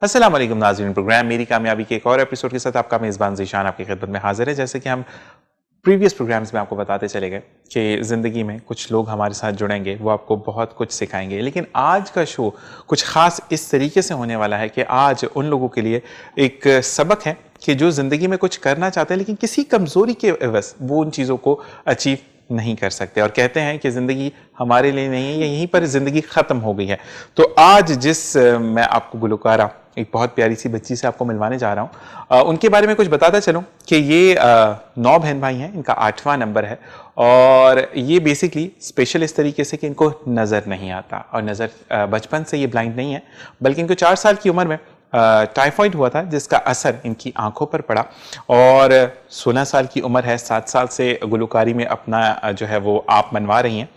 अस्सलाम वालेकुम नाज़रीन, प्रोग्राम मेरी कामयाबी के एक और एपिसोड के साथ आपका मेज़बान ज़ीशान आपकी खिदमत में हाजिर है। जैसे कि हम प्रीवियस प्रोग्राम्स में आपको बताते चले गए कि ज़िंदगी में कुछ लोग हमारे साथ जुड़ेंगे, वो आपको बहुत कुछ सिखाएंगे। लेकिन आज का शो कुछ ख़ास इस तरीके से होने वाला है कि आज उन लोगों के लिए एक सबक है कि जो ज़िंदगी में कुछ करना चाहते हैं लेकिन किसी कमज़ोरी के एवज़ वो उन चीज़ों को अचीव नहीं कर सकते और कहते हैं कि ज़िंदगी हमारे लिए नहीं है, यहीं पर ज़िंदगी ख़त्म हो गई है। तो आज मैं आपको गुलकारा एक बहुत प्यारी सी बच्ची से आपको मिलवाने जा रहा हूँ। उनके बारे में कुछ बताता चलूँ कि ये 9 बहन भाई हैं, इनका 8वां नंबर है और ये बेसिकली स्पेशल इस तरीके से कि इनको नज़र नहीं आता और नज़र बचपन से ये ब्लाइंड नहीं है, बल्कि इनको 4 साल की उम्र में टाइफाइड हुआ था जिसका असर इनकी आंखों पर पड़ा और 16 साल की उम्र है, 7 साल से गुलकारी में अपना जो है वो आप मनवा रही हैं।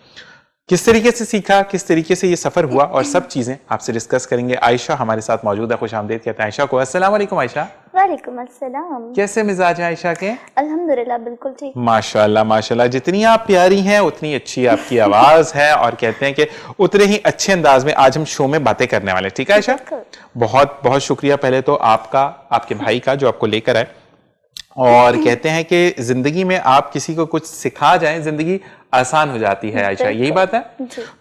किस तरीके से सीखा, किस तरीके से ये सफर हुआ और सब चीजें आपसे डिस्कस करेंगे। आयशा हमारे साथ मौजूद है, खुश आमदीद कहते हैं आयशा को। अस्सलाम वालेकुम आयशा। वालेकुम अस्सलाम। कैसे मिजाज है आयशा के? अल्हम्दुलिल्लाह बिल्कुल ठीक। माशाल्लाह माशाल्लाह, जितनी आप प्यारी हैं उतनी अच्छी आपकी आवाज है और कहते हैं कि उतने ही अच्छे अंदाज में आज हम शो में बातें करने वाले। ठीक है आयशा, बहुत बहुत शुक्रिया पहले तो आपका, आपके भाई का जो आपको लेकर आए। और कहते हैं कि जिंदगी में आप किसी को कुछ सिखा जाएं, जिंदगी आसान हो जाती है आयशा, यही बात है?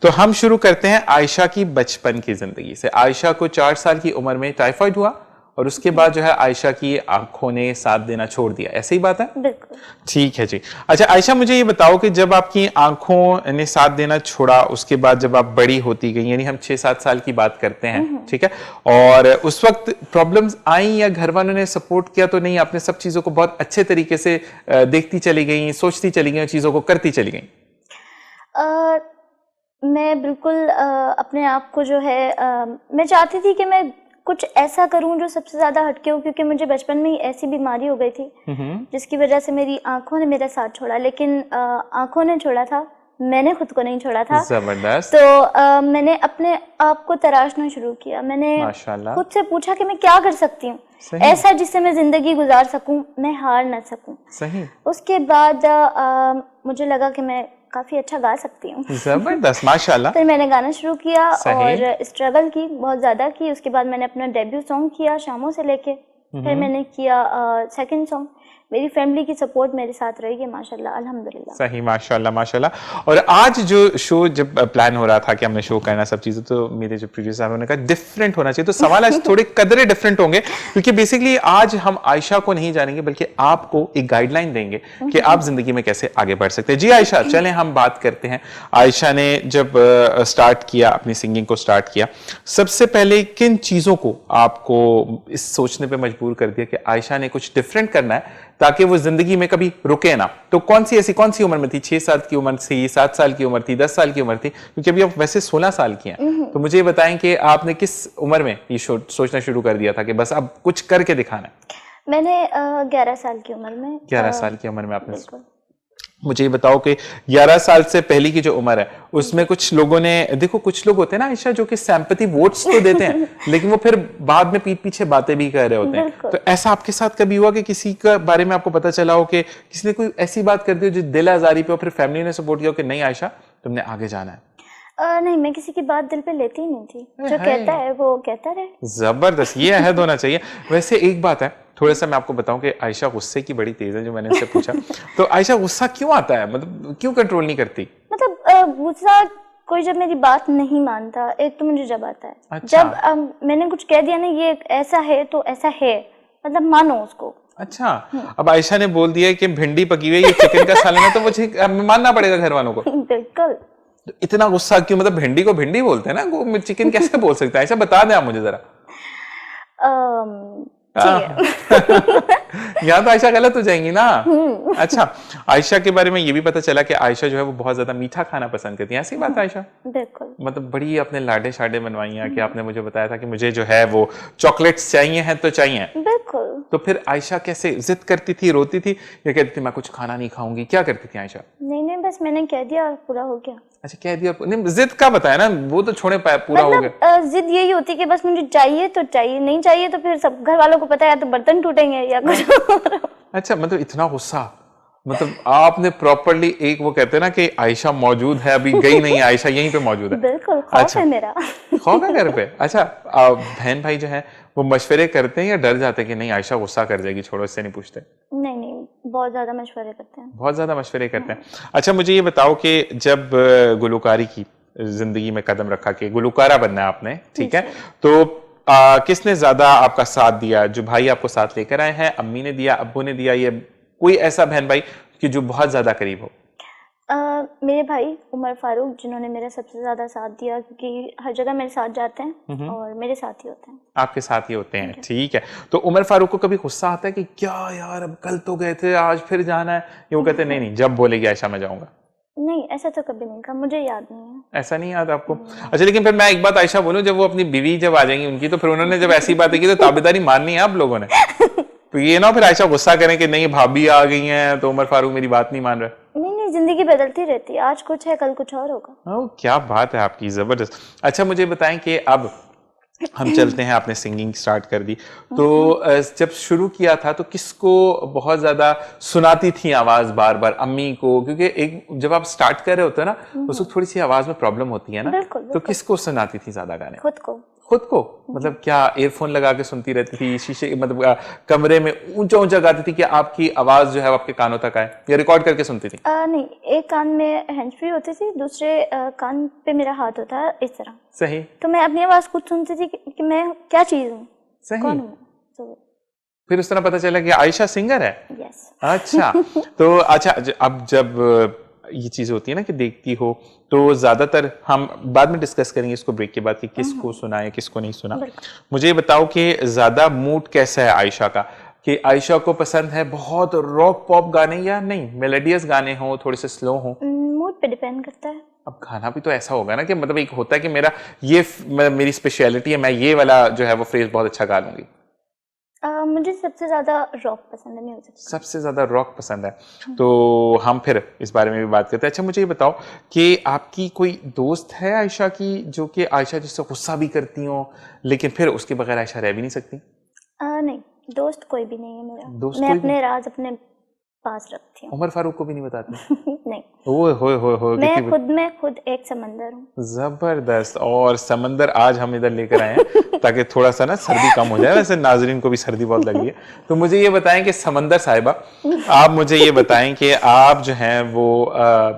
तो हम शुरू करते हैं आयशा की बचपन की जिंदगी से। आयशा को 4 साल की उम्र में टाइफाइड हुआ और उसके बाद जो है आयशा की आंखों ने साथ देना छोड़ दिया, ऐसे ही बात है? बिल्कुल ठीक है जी। अच्छा आयशा, मुझे ये बताओ कि जब आपकी आंखों ने साथ देना छोड़ा, उसके बाद जब आप बड़ी होती गई, यानी हम 6-7 साल की बात करते हैं, ठीक है, और उस वक्त प्रॉब्लम्स आई या घर वालों ने सपोर्ट किया तो नहीं? आपने सब चीजों को बहुत अच्छे तरीके से देखती चली गई, सोचती चली गई, चीजों को करती चली गई? मैं बिल्कुल अपने आप को जो है मैं चाहती थी कि मैं कुछ ऐसा करूं जो सबसे ज्यादा हटके हो, क्योंकि मुझे बचपन में ही ऐसी बीमारी हो गई थी जिसकी वजह से मेरी आंखों ने मेरा साथ छोड़ा। लेकिन आंखों ने छोड़ा था, मैंने खुद को नहीं छोड़ा था। जबरदस्त। तो मैंने अपने आप को तराशना शुरू किया। मैंने खुद से पूछा कि मैं क्या कर सकती हूँ ऐसा जिससे मैं जिंदगी गुजार सकूं, मैं हार ना सकूं। सही। उसके बाद मुझे लगा कि मैं काफी अच्छा गा सकती हूँ। जबरदस्त, माशाल्लाह। फिर मैंने गाना शुरू किया और स्ट्रगल की, बहुत ज्यादा की। उसके बाद मैंने अपना डेब्यू सॉन्ग किया शामों से लेके, फिर मैंने किया सेकंड सॉन्ग। मेरी फैमिली की सपोर्ट मेरे साथ रही है माशाल्लाह, अल्हम्दुलिल्लाह। सही, माशाल्लाह माशाल्लाह। और आज जो शो जब प्लान हो रहा था कि हमने शो करना सब चीजें, तो मेरे जो प्रीवियस साहब ने कहा डिफरेंट होना चाहिए, तो सवाल आज थोड़े कदरे डिफरेंट होंगे क्योंकि बेसिकली आज हम आयशा को नहीं जानेंगे बल्कि आपको एक गाइडलाइन देंगे कि आप जिंदगी में कैसे आगे बढ़ सकते हैं। जी आयशा, चलें हम बात करते हैं। आयशा ने जब स्टार्ट किया, अपनी सिंगिंग को स्टार्ट किया, सबसे पहले किन चीजों को आपको इस सोचने पर मजबूर कर दिया कि आयशा ने कुछ डिफरेंट करना है ताकि वो जिंदगी में कभी रुके ना? तो कौन सी उम्र में थी? 6 साल की उम्र थी, 7 साल की उम्र थी, 10 साल की उम्र थी? क्योंकि अभी आप वैसे 16 साल की हैं, तो मुझे ये बताएं कि आपने किस उम्र में ये सोचना शुरू कर दिया था कि बस अब कुछ करके दिखाना है? मैंने 11 साल की उम्र में 11 साल की उम्र में आपने। मुझे ये बताओ कि 11 साल से पहले की जो उम्र है उसमें कुछ लोगों ने, देखो कुछ लोग होते हैं ना आयशा जो कि सिंपैथी वोट्स तो देते हैं लेकिन वो फिर बाद में पीठ पीछे बातें भी कर रहे होते हैं। तो ऐसा आपके साथ कभी हुआ कि किसी का बारे में आपको पता चला हो कि किसी ने कोई ऐसी बात कर दी हो जो दिल आजारी पे हो, फिर फैमिली ने सपोर्ट किया हो कि नहीं आयशा तुमने आगे जाना है? नहीं, मैं किसी की बात दिल पे लेती ही नहीं थी। जो कहता है वो कहता रहे। जबरदस्त, ये अहद होना चाहिए। वैसे एक बात है, थोड़ा सा मैं आपको बताऊं कि आयशा गुस्से की बड़ी तेज है, जो मैंने उससे पूछा तो आयशा गुस्सा क्यों आता है, मतलब क्यों कंट्रोल नहीं करती? मतलब गुस्सा कोई जब मेरी बात नहीं मानता, एक तो मुझे जब आता है। अच्छा। जब मैंने कुछ कह दिया ना ये ऐसा है तो ऐसा है, मतलब मानो उसको। अच्छा, अब आयशा ने बोल दिया कि भिंडी पकी हुई ये चिकन का सालन है, तो मुझे मानना पड़ेगा घर वालों को। बिल्कुल। तो इतना गुस्सा क्यों? मतलब भिंडी को भिंडी बोलते हैं ना, चिकन कैसे बोल सकते हैं? आयशा बता दें आप मुझे जरा। यहाँ तो आयशा गलत हो जाएंगी ना। अच्छा, आयशा के बारे में ये भी पता चला कि आयशा जो है वो बहुत ज्यादा मीठा खाना पसंद करती है, ऐसी बात है आयशा? बिल्कुल। मतलब बड़ी अपने लाडे शाडे बनवाई हैं कि आपने मुझे बताया था कि मुझे जो है वो चॉकलेट्स चाहिए हैं तो चाहिए। बिल्कुल। तो फिर आयशा कैसे जिद करती थी, रोती थी या कहती थी मैं कुछ खाना नहीं खाऊंगी, क्या करती थी आयशा? नहीं, बस मैंने कह दिया और पूरा हो गया। अच्छा, कह दिया, नहीं जिद का बताया ना, वो तो छोड़े पूरा हो गया। जिद यही होती कि बस मुझे चाहिए तो चाहिए, नहीं चाहिए तो फिर सब घर वालों को पता है, या तो बर्तन टूटेंगे या कुछ। अच्छा, मतलब इतना गुस्सा। मतलब आपने प्रॉपरली एक वो कहते हैं ना कि आयशा मौजूद है, अभी गई नहीं है, आयशा यहीं पे मौजूद है। बिल्कुल खौफ है मेरा। खौफ है घर पे? अच्छा, बहन भाई जो है वो मशवरे करते हैं या डर जाते हैं कि नहीं आयशा गुस्सा कर जाएगी, छोड़ो इससे नहीं पूछते? नहीं नहीं, बहुत ज्यादा मशवरे करते हैं। बहुत ज्यादा मशवरे करते हैं। अच्छा मुझे ये बताओ कि जब गुलकारी की जिंदगी में कदम रखा कि गुलकारा बनना है आपने, ठीक है, तो किसने ज्यादा आपका साथ दिया? जो भाई आपको साथ लेकर आए हैं, अम्मी ने दिया, अब्बू ने दिया, या कोई ऐसा बहन भाई कि जो बहुत ज्यादा करीब हो? मेरे भाई उमर फारूक, जिन्होंने मेरा सबसे ज्यादा साथ दिया, क्योंकि हर जगह मेरे साथ जाते हैं और मेरे साथ ही होते हैं। आपके साथ ही होते हैं, ठीक है। तो उमर फारूक को कभी गुस्सा आता है कि क्या यार अब कल तो गए थे, आज फिर जाना है? ये वो कहते हैं नहीं नहीं, जब बोलेगी आयशा मैं जाऊंगा? नहीं, ऐसा तो कभी नहीं कहा, मुझे याद नहीं है। ऐसा नहीं याद आपको? अच्छा, लेकिन फिर मैं एक बात आयशा बोलूं, जब वो अपनी बीवी जब आ जाएंगी उनकी, तो फिर उन्होंने जब ऐसी बातें की तो ताबेदारी माननी है आप लोगों ने? तो ये ना फिर आयशा गुस्सा करें कि नहीं भाभी आ गई हैं तो उमर फारूक मेरी बात नहीं मान रहा। नहीं नहीं, जिंदगी बदलती रहती है, आज कुछ है कल कुछ और होगा। ओह क्या बात है आपकी, जबरदस्त। अच्छा मुझे बताएं कि अब हम चलते हैं, आपने सिंगिंग स्टार्ट कर दी, तो जब शुरू किया था तो किसको बहुत ज्यादा सुनाती थी आवाज बार बार? अम्मी को? क्योंकि एक जब आप स्टार्ट कर रहे होते हैं ना उस वक्त थोड़ी सी आवाज में प्रॉब्लम होती है ना, बिल्कुल, तो बिल्कुल। किसको सुनाती थी ज्यादा गाने? खुद को। खुद को? मतलब क्या ईयरफोन लगा के सुनती रहती थी, शीशे मतलब कमरे में ऊंचा ऊंचा गाती थी कि आपकी आवाज जो है वो आपके कानों तक आए, या रिकॉर्ड करके सुनती थी? नहीं, एक कान में हैंड्स फ्री होती थी, दूसरे कान पे मेरा हाथ होता है इस तरह। सही। तो मैं अपनी आवाज खुद सुनती थी कि मैं क्या चीज हूँ, सही। कौन हूँ। तो फिर उस तरह पता चला कि आयशा सिंगर है। यस। अच्छा तो अच्छा अब जब ये चीज होती है ना कि देखती हो, तो ज्यादातर हम बाद में डिस्कस करेंगे इसको ब्रेक के बाद कि किसको सुना है किसको नहीं सुना। मुझे ये बताओ कि ज्यादा मूड कैसा है आयशा का, कि आयशा को पसंद है बहुत रॉक पॉप गाने या नहीं मेलोडियस गाने हो, थोड़े से स्लो हो? मूड पे डिपेंड करता है। अब खाना भी तो ऐसा होगा ना कि मतलब एक होता है कि मेरा ये मेरी स्पेशलिटी है, मैं ये वाला जो है वो फ्रेज बहुत अच्छा गा लूंगी। मुझे सबसे ज्यादा रॉक पसंद है, म्यूजिक सबसे ज्यादा रॉक पसंद है, तो हम फिर इस बारे में भी बात करते हैं। अच्छा मुझे ये बताओ कि आपकी कोई दोस्त है आयशा की जो कि आयशा जिससे गुस्सा भी करती हो लेकिन फिर उसके बगैर आयशा रह भी नहीं सकती? नहीं, दोस्त कोई भी नहीं है मेरा। दोस्त मैं कोई अपने राज अपने पास रखती हूँ। उमर फारूक को भी नहीं बताती? नहीं, ओए होए होए होए, मैं खुद एक समंदर हूँ। जबरदस्त। और समंदर आज हम इधर लेकर आए हैं ताकि थोड़ा सा ना सर्दी कम हो जाए, वैसे नाजरीन को भी सर्दी बहुत लगी है। तो मुझे ये बताएं कि समंदर साहिबा, आप मुझे ये बताएं कि आप जो हैं वो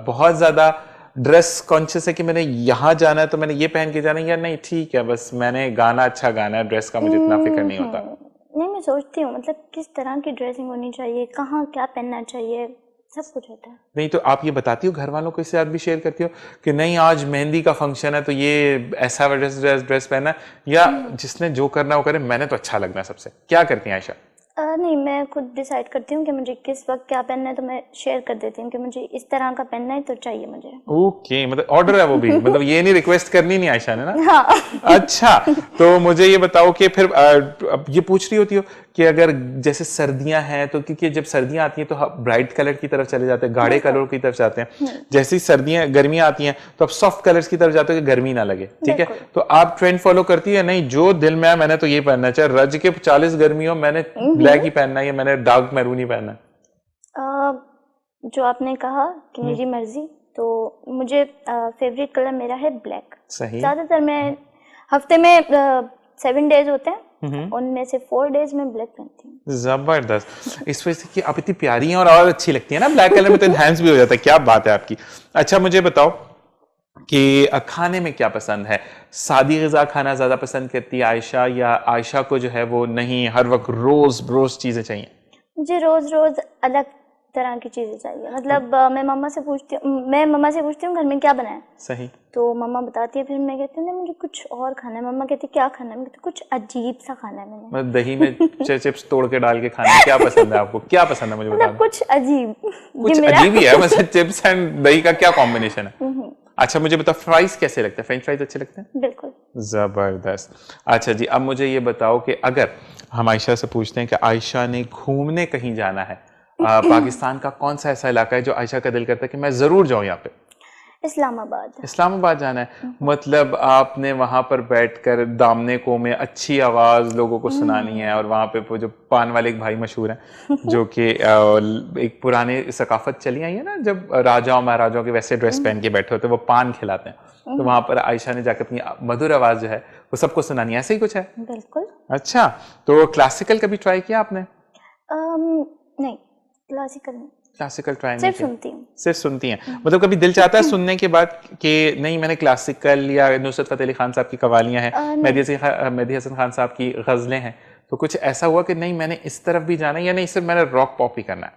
बहुत ज्यादा ड्रेस कॉन्शियस है कि मैंने यहाँ जाना है तो मैंने ये पहन के जाना है, या नहीं ठीक है बस मैंने गाना अच्छा गाना है, ड्रेस का मुझे इतना फिक्र नहीं होता? नहीं, मैं सोचती हूँ मतलब किस तरह की ड्रेसिंग होनी चाहिए, कहाँ क्या पहनना चाहिए, सब कुछ होता है। नहीं तो आप ये बताती हो घर वालों के साथ भी शेयर करती हो कि नहीं आज मेहंदी का फंक्शन है तो ये ऐसा ड्रेस पहना है, या जिसने जो करना वो करे, मैंने तो अच्छा लगना है सबसे? क्या करती हैं आयशा? नहीं, मैं खुद डिसाइड करती हूँ कि मुझे किस वक्त क्या पहनना है, तो मैं शेयर कर देती हूँ कि मुझे इस तरह का पहनना है तो चाहिए मुझे। ओके, मतलब ऑर्डर है वो भी, मतलब ये नहीं रिक्वेस्ट करनी नहीं आयशा ने ना? हाँ। अच्छा तो मुझे ये बताओ कि फिर अब ये पूछ रही होती हो कि अगर जैसे सर्दियां हैं तो, क्योंकि जब सर्दियां आती हैं तो ब्राइट कलर की तरफ चले जाते हैं, गाढ़े कलर की तरफ जाते हैं, जैसी सर्दियां गर्मियां आती हैं तो अब सॉफ्ट कलर्स की तरफ जाते हो कि गर्मी ना लगे, ठीक है, तो आप ट्रेंड फॉलो करती है? नहीं जो दिल में है मैंने तो ये पहनना है, चाहे रज के 40 गर्मी हो मैंने ब्लैक ही पहनना है या मैंने डार्क मैरून ही पहनना है? जो आपने कहा कि मेरी मर्जी, तो मुझे फेवरेट कलर मेरा है ब्लैक। सही। ज्यादातर मैं हफ्ते में 7 डेज होते हैं, उनमें से 4 डेज में ब्लैक पहनती हूँ। जबरदस्त। इस वजह से कि आप इतनी प्यारी हैं और अच्छी लगती है ना ब्लैक कलर में, तो एनहांस भी हो जाता है। क्या बात है आपकी। अच्छा मुझे बताओ कि खाने में क्या पसंद है? सादी ग़िज़ा खाना ज्यादा पसंद करती है आयशा, या आयशा को जो है वो नहीं हर वक्त रोज रोज चीजें चाहिए? मुझे रोज रोज अलग तरह की चीजें चाहिए। मतलब मैं मम्मा से पूछती हूँ घर में क्या बनाए। सही। तो मम्मा बताती है, फिर मैं कहती हूँ मुझे कुछ और खाना है। मम्मा कहती है क्या खाना है? मैं कहती कुछ अजीब सा खाना है मैंने। मतलब दही में चिप्स तोड़ के डाल के खाना, क्या पसंद है आपको? क्या पसंद है मुझे बता दो। कुछ अजीब, कुछ अजीब ही है, मतलब चिप्स एंड दही का क्या कॉम्बिनेशन है? अच्छा मुझे बताओ फ्राइज कैसे लगते हैं? फ्रेंच फ्राइज अच्छे लगते हैं? बिल्कुल। जबरदस्त। अच्छा जी अब मुझे ये बताओ कि अगर हम आयशा से पूछते हैं कि आयशा ने घूमने कहीं जाना है, पाकिस्तान का कौन सा ऐसा इलाका है जो आयशा का दिल करता है कि मैं जरूर जाऊं यहाँ पे? इस्लामाबाद जाना है। मतलब आपने वहां पर बैठकर दामने को में अच्छी आवाज लोगों को सुनानी है, और वहां पे वो जो पान वाले एक भाई मशहूर हैं जो कि एक पुराने सकाफत चली आई है ना, जब राजाओं महाराजाओं के वैसे ड्रेस पहन के बैठे होते हैं, वो पान खिलाते हैं, तो वहां पर आयशा ने जाकर अपनी मधुर आवाज जो है वो सबको सुनानी है, ऐसे ही कुछ है? बिल्कुल। अच्छा, तो क्लासिकल कभी ट्राई किया आपने? नहीं, क्लासिकल ट्राई नहीं सिर्फ किया? सुनती हूँ। सिर्फ सुनती हैं? मतलब कभी दिल चाहता है सुनने के बाद कि नहीं मैंने क्लासिकल, या नुसरत फतेह अली खान साहब की कवालियां हैं, मेहदी हसन खान साहब की गजलें हैं, तो कुछ ऐसा हुआ कि नहीं मैंने इस तरफ भी जाना है, या नहीं सिर्फ मैंने रॉक पॉप ही करना है?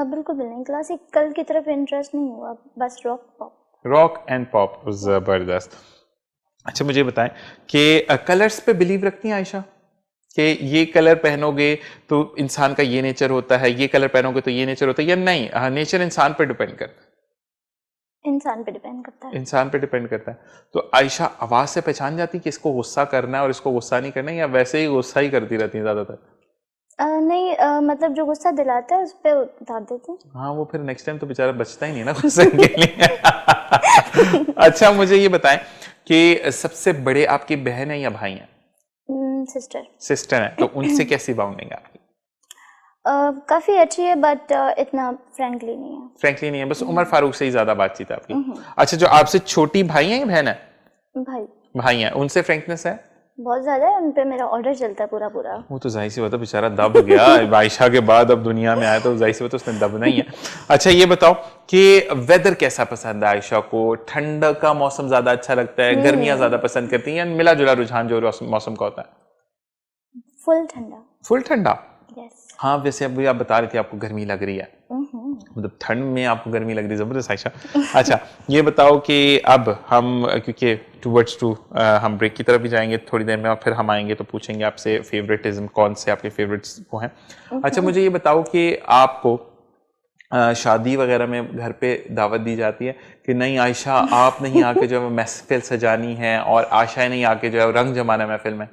बिल्कुल भी नहीं, क्लासिकल की तरफ इंटरेस्ट नहीं हुआ, बस रॉक एंड पॉप। जबरदस्त। अच्छा मुझे बताएं कि कलर्स पे बिलीव रखती हैं आयशा, कि ये कलर पहनोगे तो इंसान का ये नेचर होता है, ये कलर पहनोगे तो ये नेचर होता है, या नहीं नेचर इंसान पर डिपेंड करता है? इंसान पे डिपेंड करता है। इंसान पे डिपेंड करता है। तो आयशा आवाज से पहचान जाती कि इसको गुस्सा करना है और इसको गुस्सा नहीं करना है, या वैसे ही गुस्सा ही करती रहती है ज्यादातर? नहीं, मतलब जो गुस्सा दिलाता है उस पे उतार देती हूँ। हाँ, वो फिर नेक्स्ट टाइम तो बेचारा बचता ही नहीं ना गुस्से के लिए। अच्छा मुझे ये बताएं कि सबसे बड़े आपकी बहन है या भाई हैं? सिस्टर है, तो उनसे कैसी बाउंडिंग है आपकी? काफी अच्छी है, बट इतना फ्रैंकली नहीं है। बस उमर फारूक से ही ज्यादा बातचीत है आपकी। अच्छा, जो आपसे छोटी भाई है या बहन है? भाई हैं, उनसे फ्रैंकनेस है? बहुत ज्यादा है, उन पे मेरा ऑर्डर चलता है पूरा। वो तो जाहिर सी बात है, बेचारा दब गया आयशा के बाद, अब दुनिया में आया तो जाहिर सी बात है उसने दबना ही है। अच्छा ये बताओ कि वेदर कैसा पसंद है आयशा को? ठंड का मौसम ज्यादा अच्छा लगता है, गर्मियां ज्यादा पसंद करती हैं, या मिला जुला रुझान जो मौसम का होता है? फुल ठंडा। यस। हाँ, वैसे अभी आप बता रही थी आपको गर्मी लग रही है, मतलब ठंड में आपको गर्मी लग रही है, जबरदस्त आयशा। अच्छा ये बताओ कि अब हम क्योंकि हम ब्रेक की तरफ भी जाएंगे थोड़ी देर में, और फिर हम आएंगे तो पूछेंगे आपसे फेवरेटिज्म कौन से आपके फेवरेट्स वो हैं। अच्छा मुझे ये बताओ कि आपको शादी वगैरह में घर पे दावत दी जाती है कि नहीं आयशा आप नहीं आके जो है महफिल सजानी है, और आयशा नहीं आके जो है रंग जमाना महफिल में?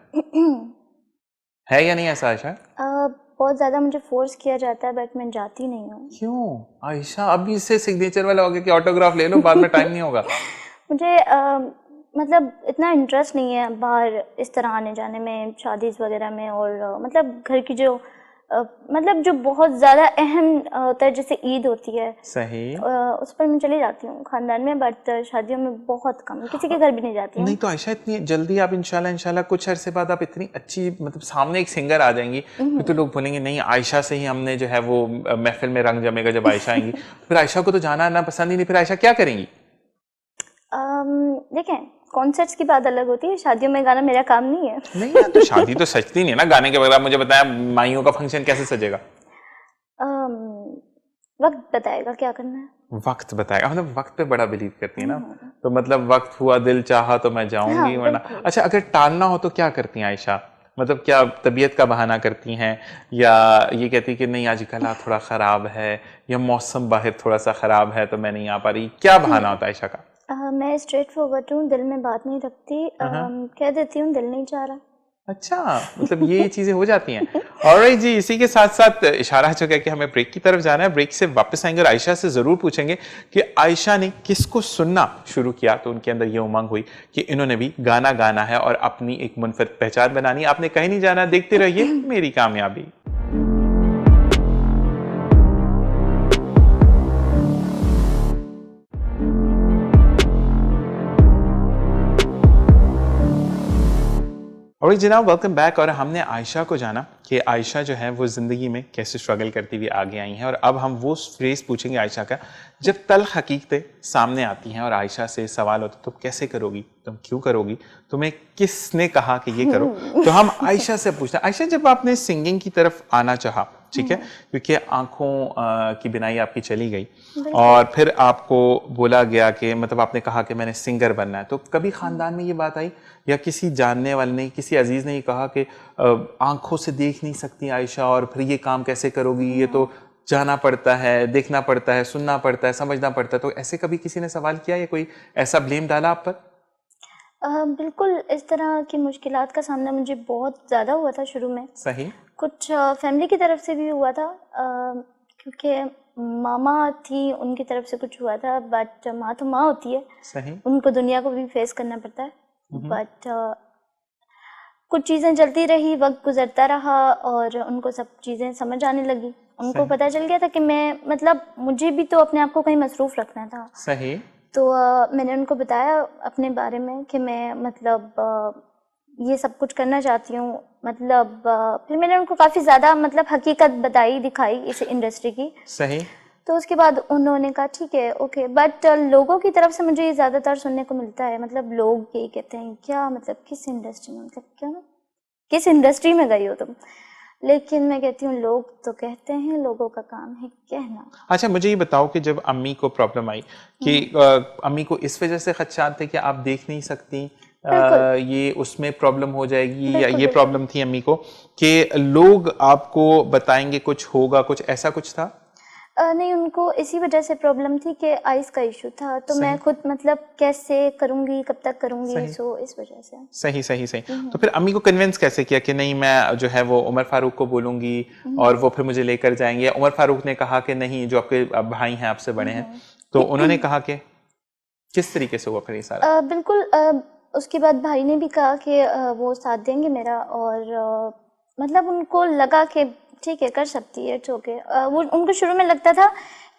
है या नहीं ऐसा आयशा? बहुत ज्यादा मुझे फोर्स किया जाता है, बट मैं जाती नहीं हूँ। क्यों आयशा? अभी से सिग्नेचर वाला हो गया कि ऑटोग्राफ ले लो, बाद में टाइम नहीं होगा। मुझे मतलब इतना इंटरेस्ट नहीं है बाहर इस तरह आने जाने में, शादीज वगैरह में, और मतलब घर की जो मतलब जो बहुत ज्यादा अहम होता है, जैसे ईद होती है, सही, उस पर मैं चली जाती हूँ खानदान में, बट शादियों में बहुत कम, किसी के घर भी नहीं जाती हूँ। नहीं तो आयशा इतनी जल्दी आप इंशाल्लाह कुछ अरसे बाद आप इतनी अच्छी, मतलब सामने एक सिंगर आ जाएंगी, फिर तो लोग बोलेंगे नहीं आयशा से ही हमने जो है वो महफिल में रंग जमेगा जब आयशा आएंगी। फिर आयशा को तो जाना ना पसंद ही नहीं, फिर आयशा क्या करेंगी? देखें, कॉन्सर्ट्स की बात अलग होती है, शादियों में गाना मेरा काम नहीं है। नहीं ना, तो शादी तो सजती नहीं है ना गाने के बगैर। मुझे बताया माइयों का फंक्शन कैसे सजेगा? वक्त बताएगा क्या करना है। वक्त बताएगा, मतलब वक्त पे बड़ा बिलीव करती है ना, तो मतलब वक्त हुआ दिल चाहा तो मैं जाऊंगी, वरना। अच्छा अगर टालना हो तो क्या करती हैं आयशा? मतलब क्या तबीयत का बहाना करती हैं, या ये कहती कि नहीं आज गला थोड़ा खराब है, या मौसम बाहर थोड़ा सा खराब है तो मैं नहीं आ पा रही, क्या बहाना होता है आयशा का? मैं स्ट्रेट फॉरवर्ड हूँ, दिल में बात नहीं रखती, कह देती हूँ दिल नहीं चाह रहा। अच्छा, मतलब ये चीजें हो जाती हैं। ऑलराइट जी, इसी के साथ साथ इशारा हो चुका है कि हमें ब्रेक की तरफ जाना है। ब्रेक से वापस आएंगे और आयशा से जरूर पूछेंगे कि आयशा ने किसको सुनना शुरू किया तो उनके अंदर ये उमंग हुई कि इन्होंने भी गाना गाना है और अपनी एक मुनफरद पहचान बनानी। आपने कहीं नहीं जाना, देखते रहिए मेरी कामयाबी। और जनाब वेलकम बैक। और हमने आयशा को जाना कि आयशा जो है वो ज़िंदगी में कैसे स्ट्रगल करती हुई आगे आई हैं, और अब हम वो फ्रेज़ पूछेंगे आयशा का जब तल्ख हकीकतें सामने आती हैं और आयशा से सवाल होता तुम कैसे करोगी, तुम क्यों करोगी, तुम्हें किसने कहा कि ये करो। तो हम आयशा से पूछते हैं, आयशा जब आपने सिंगिंग की तरफ आना चाहा, ठीक है, क्योंकि आंखों की बिनाई आपकी चली गई और फिर आपको बोला गया कि मतलब आपने कहा कि मैंने सिंगर बनना है, तो कभी खानदान में ये बात आई या किसी जानने वाले ने, किसी अजीज ने कहा कि आंखों से देख नहीं सकती आयशा और फिर ये काम कैसे करोगी, ये तो जाना पड़ता है, देखना पड़ता है, सुनना पड़ता है, समझना पड़ता है, तो ऐसे कभी किसी ने सवाल किया या कोई ऐसा ब्लेम डाला आप पर? बिल्कुल, इस तरह की मुश्किलात का सामना मुझे बहुत ज़्यादा हुआ था शुरू में। सही। कुछ फैमिली की तरफ से भी हुआ था, क्योंकि मामा थी, उनकी तरफ से कुछ हुआ था, बट माँ तो माँ होती है, सही। उनको दुनिया को भी फेस करना पड़ता है। बट कुछ चीज़ें चलती रही, वक्त गुजरता रहा और उनको सब चीज़ें समझ आने लगी। उनको पता चल गया था कि मैं मतलब मुझे भी तो अपने आप को कहीं मसरूफ़ रखना था। सही। तो मैंने उनको बताया अपने बारे में कि मैं मतलब ये सब कुछ करना चाहती हूँ। मतलब फिर मैंने उनको काफ़ी ज़्यादा मतलब हकीकत बताई, दिखाई इस इंडस्ट्री की। सही। तो उसके बाद उन्होंने कहा ठीक है, ओके। बट लोगों की तरफ से मुझे ये ज़्यादातर सुनने को मिलता है, मतलब लोग यही कहते हैं, क्या मतलब किस इंडस्ट्री में, मतलब क्या किस इंडस्ट्री में गई हो तुम। लेकिन मैं कहती हूँ लोग तो कहते हैं, लोगों का काम है कहना। अच्छा, मुझे ये बताओ कि जब अम्मी को प्रॉब्लम आई कि अम्मी को इस वजह से खदशात थे कि आप देख नहीं सकती, ये उसमें प्रॉब्लम हो जाएगी, या ये प्रॉब्लम थी अम्मी को कि लोग आपको बताएंगे कुछ होगा, कुछ ऐसा कुछ था? नहीं, उनको इसी वजह से प्रॉब्लम थी कि आइस का इशू था, तो मैं खुद मतलब कैसे करूँगी, कब तक करूँगी, सो इस वजह से। सही सही सही। तो फिर अम्मी को कन्विंस कैसे किया कि नहीं मैं जो है वो उमर फारूक को बोलूँगी और वो फिर मुझे लेकर जाएंगे? उमर फारूक ने कहा कि नहीं, जो आपके भाई हैं, आपसे बड़े हैं, तो उन्होंने कहा कि किस तरीके से हुआ फिर ये सारा? बिल्कुल। उसके बाद भाई ने भी कहा कि वो साथ देंगे मेरा, और मतलब उनको लगा कि ठीक है कर सकती है, इट्स ओके। वो उनको शुरू में लगता था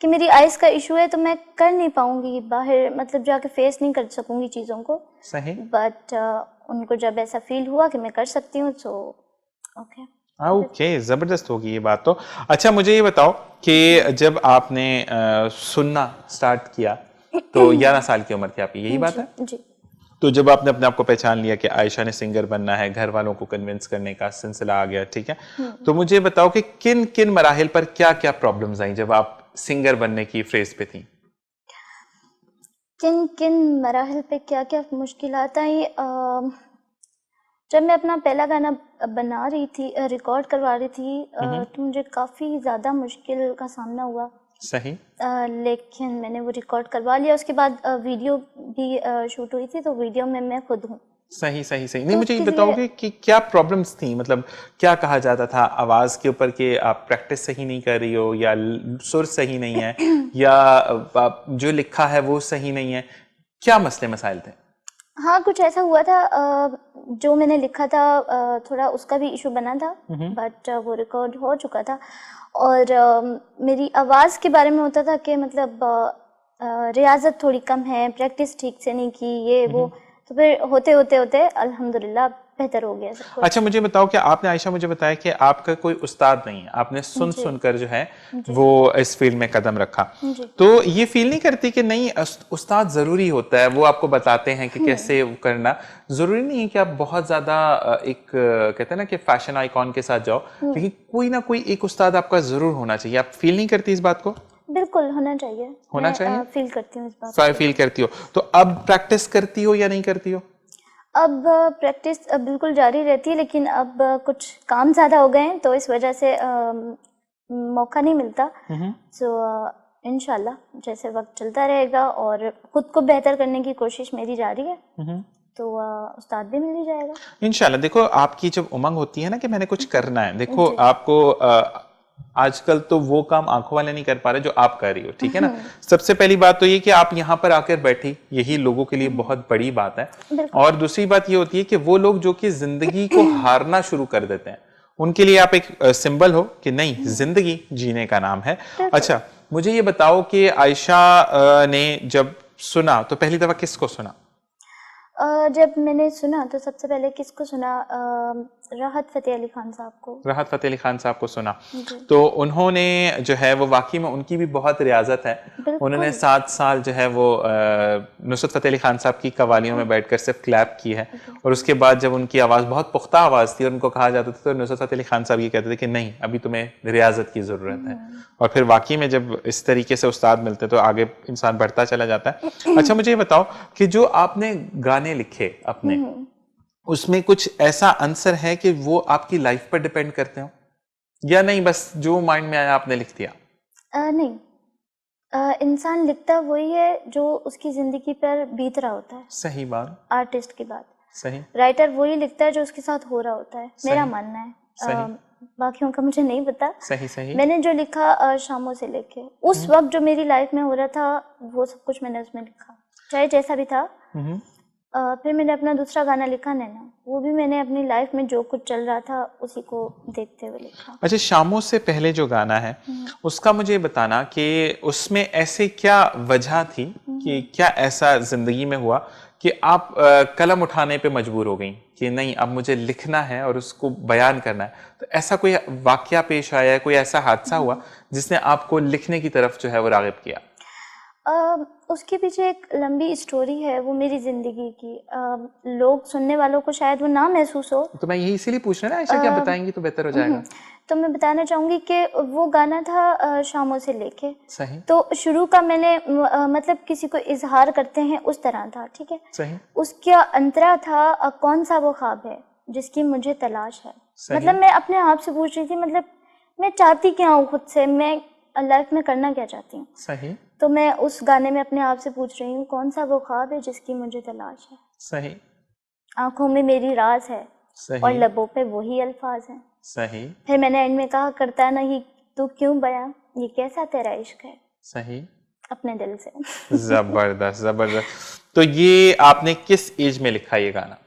कि मेरी आइज़ का इशू है तो मैं कर नहीं पाऊंगी बाहर, मतलब जाके फेस नहीं कर सकूंगी चीज़ों को। सही। बट उनको जब ऐसा फील हुआ कि मैं कर सकती हूँ तो ओके। ओके, जबरदस्त होगी ये बात तो। अच्छा, मुझे ये बताओ कि जब आपने सुनना स्टार्ट किया तो 11 साल की उम्र थी आपकी, यही बात है? जी। तो जब आपने अपने आप को पहचान लिया कि आयशा ने सिंगर बनना है, घर वालों को कन्विंस करने का सिलसिला आ गया, ठीक है, तो मुझे बताओ कि किन किन मराहिल पर क्या क्या प्रॉब्लम्स आई जब आप सिंगर बनने की फेज पे थी? किन किन मराहल पे क्या क्या मुश्किलात आई? जब मैं अपना पहला गाना बना रही थी, रिकॉर्ड करवा रही थी, तो मुझे काफ़ी ज़्यादा मुश्किल का सामना हुआ। सही। लेकिन मैंने वो रिकॉर्ड करवा लिया। उसके बाद वीडियो भी शूट हुई थी, तो वीडियो में मैं खुद हूँ। सही सही सही। तो नहीं, मुझे ये उसके बताओगे कि क्या प्रॉब्लम्स थी, मतलब क्या कहा जाता था आवाज के ऊपर कि आप प्रैक्टिस सही नहीं कर रही हो, या सुर सही नहीं है, या जो लिखा है वो सही नहीं है, क्या मसले मसाइल थे? हाँ, कुछ ऐसा हुआ था। जो मैंने लिखा था थोड़ा उसका भी इशू बना था, बट वो रिकॉर्ड हो चुका था। और मेरी आवाज़ के बारे में होता था कि मतलब रियाजत थोड़ी कम है, प्रैक्टिस ठीक से नहीं की, ये वो। तो फिर होते होते होते अल्हम्दुलिल्लाह बेहतर हो गया सब कुछ। अच्छा, मुझे बताओ कि आपने, आयशा मुझे बताया कि आपका कोई उस्ताद नहीं है, आपने सुन सुनकर जो है वो इस फील्ड में कदम रखा, तो ये फील नहीं करती कि नहीं उस्ताद जरूरी होता है, वो आपको बताते हैं कि कैसे करना? जरूरी नहीं है कि आप बहुत ज्यादा एक कहते हैं ना कि फैशन आइकॉन के साथ जाओ, लेकिन कोई ना कोई एक उस्ताद आपका जरूर होना चाहिए। आप फील नहीं करती इस बात को? बिल्कुल होना चाहिए। होना मैं चाहिए। फील करती हूँ इस बात को। फील करती हो तो अब प्रैक्टिस करती हो या नहीं करती हो? अब प्रैक्टिस बिल्कुल जारी रहती है, लेकिन अब कुछ काम ज़्यादा हो गए हैं तो इस वजह से मौका नहीं मिलता। सो इंशाल्लाह जैसे वक्त चलता रहेगा और खुद को बेहतर करने की कोशिश मेरी जारी है, तो उस्ताद भी मिल ही जाएगा इंशाल्लाह। देखो, आपकी जब उमंग होती है ना कि मैंने कुछ करना है, देखो आपको आजकल तो वो काम आंखों वाले नहीं कर पा रहे जो आप कर रही हो, ठीक है ना? सबसे पहली बात तो ये कि आप यहाँ पर आकर बैठी, यही लोगों के लिए बहुत बड़ी बात है। और दूसरी बात ये होती है कि वो लोग जो कि जिंदगी को हारना शुरू कर देते हैं, उनके लिए आप एक सिंबल हो कि नहीं, जिंदगी जीने का नाम है। अच्छा, मुझे ये बताओ कि आयशा ने जब सुना तो पहली दफा किसको सुना? जब मैंने सुना तो सबसे पहले किसको सुना? राहत फतेह अली खान साहब को। राहत फतेह अली खान साहब को सुना, तो उन्होंने जो है वो वाकई में उनकी भी बहुत रियाजत है। उन्होंने 7 साल जो है वो नुसरत फतेह अली खान साहब की कवालियों में बैठकर सिर्फ क्लैप की है, और उसके बाद जब उनकी आवाज़ बहुत पुख्ता आवाज़ थी और उनको कहा जाता था, तो नुसरत फतेह अली खान साहब ये कहते थे कि नहीं, अभी तुम्हें रियाजत की ज़रूरत है। और फिर वाकई में जब इस तरीके से उस्ताद मिलते तो आगे इंसान बढ़ता चला जाता है। अच्छा, मुझे ये बताओ कि जो आपने गाने लिखे अपने, उसमें कुछ ऐसा आंसर है कि वो आपकी लाइफ पर डिपेंड करते हो, या नहीं बस जो माइंड में आया आपने लिख दिया? नहीं, इंसान लिखता वही है जो उसकी जिंदगी पर बीत रहा होता है। सही बात। आर्टिस्ट की बात। सही। राइटर वही लिखता है जो उसके साथ हो रहा होता है, मेरा मानना है। बाकियों का मुझे नहीं पता। सही सही। मैंने जो लिखा शामों से लेके उस वक्त जो मेरी लाइफ में हो रहा था वो सब कुछ मैंने उसमें लिखा, चाहे जैसा भी था। फिर मैंने अपना दूसरा गाना लिखा नैना, वो भी मैंने अपनी लाइफ में जो कुछ चल रहा था उसी को देखते हुए लिखा। अच्छा, शामों से पहले जो गाना है उसका मुझे बताना कि उसमें ऐसे क्या वजह थी कि क्या ऐसा जिंदगी में हुआ कि आप कलम उठाने पे मजबूर हो गई कि नहीं अब मुझे लिखना है और उसको बयान करना है। तो ऐसा कोई वाकया पेश आया, कोई ऐसा हादसा हुआ जिसने आपको लिखने की तरफ जो है वो राग़िब किया? उसके पीछे एक लंबी स्टोरी है, वो मेरी ज़िंदगी की। लोग सुनने वालों को शायद वो ना महसूस हो, तो मैं यही इसीलिए पूछ रहा ना आयशा, क्या बताएंगी तो बेहतर हो जाएगा। तो मैं बताना चाहूँगी कि वो गाना था शामों से लेके। सही। तो शुरू का मैंने मतलब किसी को इजहार करते हैं उस तरह था, ठीक है। सही। उसका अंतरा था कौन सा वो ख्वाब है जिसकी मुझे तलाश है। मतलब मैं अपने आप से पूछ रही थी, मतलब मैं चाहती क्या हूँ खुद से, मैं लाइफ में करना क्या चाहती हूँ। सही। तो मैं उस गाने में अपने आप से पूछ रही हूँ कौन सा वो ख्वाब है जिसकी मुझे तलाश है। सही। आंखों में मेरी राज है। सही। और लबों पे वही अल्फाज हैं। सही। फिर मैंने एंड में कहा करता नहीं तू क्यों बयां, ये कैसा तेरा इश्क है। सही। अपने दिल से। जबरदस्त जबरदस्त। तो ये आपने किस एज में लिखा ये गाना?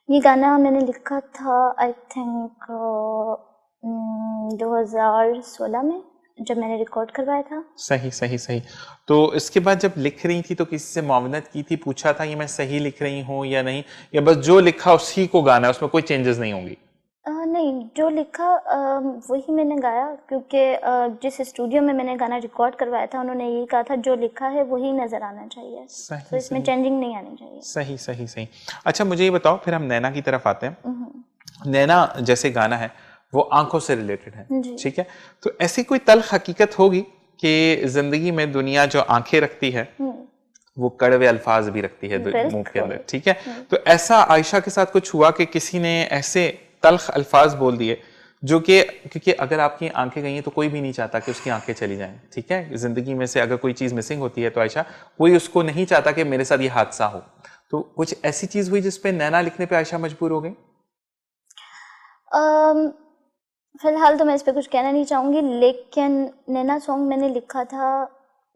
ये गाना मैंने लिखा था आई थिंक 2016 में, जब मैंने रिकॉर्ड करवाया था। सही सही सही। तो इसके बाद जब लिख रही थी तो किसी से मुआवनत की थी, पूछा था ये मैं सही लिख रही हूँ या नहीं, या बस जो लिखा उसी को गाना है, उसमें कोई चेंजेस नहीं होंगी? नहीं, जो लिखा वही मैंने गाया, क्योंकि जिस स्टूडियो में मैंने गाना रिकॉर्ड करवाया था उन्होंने यही कहा था जो लिखा है वही नजर आना चाहिए। सही, तो इसमें चेंजिंग नहीं आनी चाहिए। सही सही सही। अच्छा मुझे ये बताओ, फिर हम नैना की तरफ आते हैं। नैना जैसे गाना है वो आंखों से रिलेटेड है, ठीक है। तो ऐसी कोई तल्ख हकीकत होगी कि जिंदगी में दुनिया जो आंखें रखती है वो कड़वे अल्फाज भी रखती है मुंह के अंदर, ठीक है। तो ऐसा आयशा के साथ कुछ हुआ कि किसी ने ऐसे तल्ख अल्फाज बोल दिए जो कि, क्योंकि अगर आपकी आंखें गई हैं तो कोई भी नहीं चाहता कि उसकी आंखें चली जाएं, ठीक है। जिंदगी में से अगर कोई चीज मिसिंग होती है तो आयशा कोई उसको नहीं चाहता कि मेरे साथ ये हादसा हो। तो कुछ ऐसी चीज हुई जिसपे नैना लिखने पे आयशा मजबूर हो गई? फिलहाल तो मैं इस पर कुछ कहना नहीं चाहूँगी, लेकिन नैना सॉन्ग मैंने लिखा था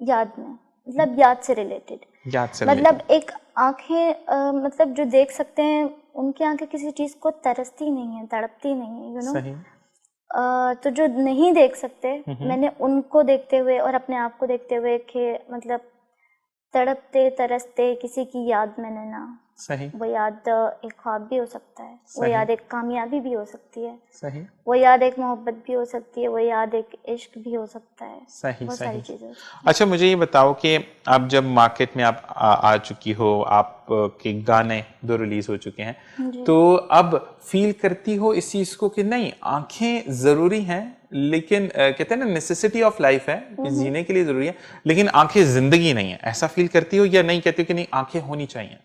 याद में, मतलब याद से रिलेटेड। याद से मतलब एक आंखें मतलब जो देख सकते हैं उनकी आंखें किसी चीज़ को तरसती नहीं है, तड़पती नहीं है, यू नो। तो जो नहीं देख सकते, मैंने उनको देखते हुए और अपने आप को देखते हुए कि मतलब तड़पते तरसते किसी की याद में नैना। सही। वो याद एक ख्वाब भी हो सकता है, वो याद एक कामयाबी भी हो सकती है, सही। वो याद एक मोहब्बत भी हो सकती है, वो याद एक इश्क भी हो सकता है। सही बहुत सही। सारी चीजें। अच्छा मुझे ये बताओ कि आप जब मार्केट में आप आ चुकी हो, आप के गाने 2 रिलीज हो चुके हैं, तो अब फील करती हो इस चीज को कि नहीं आंखें जरूरी हैं, लेकिन कहते हैं ना नेसेसिटी ऑफ लाइफ है कि जीने के लिए जरूरी है, लेकिन आंखें जिंदगी नहीं है, ऐसा फील करती हो या नहीं कहती हो कि नहीं आंखें होनी चाहिए?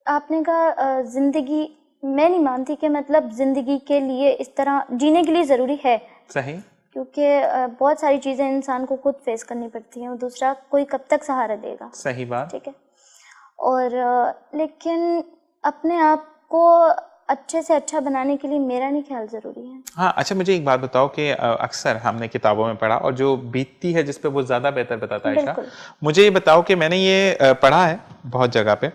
आपने कहा जिंदगी, मैं नहीं मानती कि मतलब जिंदगी के लिए इस तरह जीने के लिए जरूरी है। सही। क्योंकि बहुत सारी चीजें इंसान को खुद फेस करनी पड़ती हैं, और दूसरा कोई कब तक सहारा देगा। सही बात। ठीक है। और लेकिन अपने आप को अच्छे से अच्छा बनाने के लिए मेरा नहीं ख्याल जरूरी है। हाँ। अच्छा मुझे एक बात बताओ कि अक्सर हमने किताबों में पढ़ा और जो बीतती है जिस पे वो ज्यादा बेहतर बताता है आयशा। मुझे ये बताओ कि मैंने ये पढ़ा है बहुत जगह पे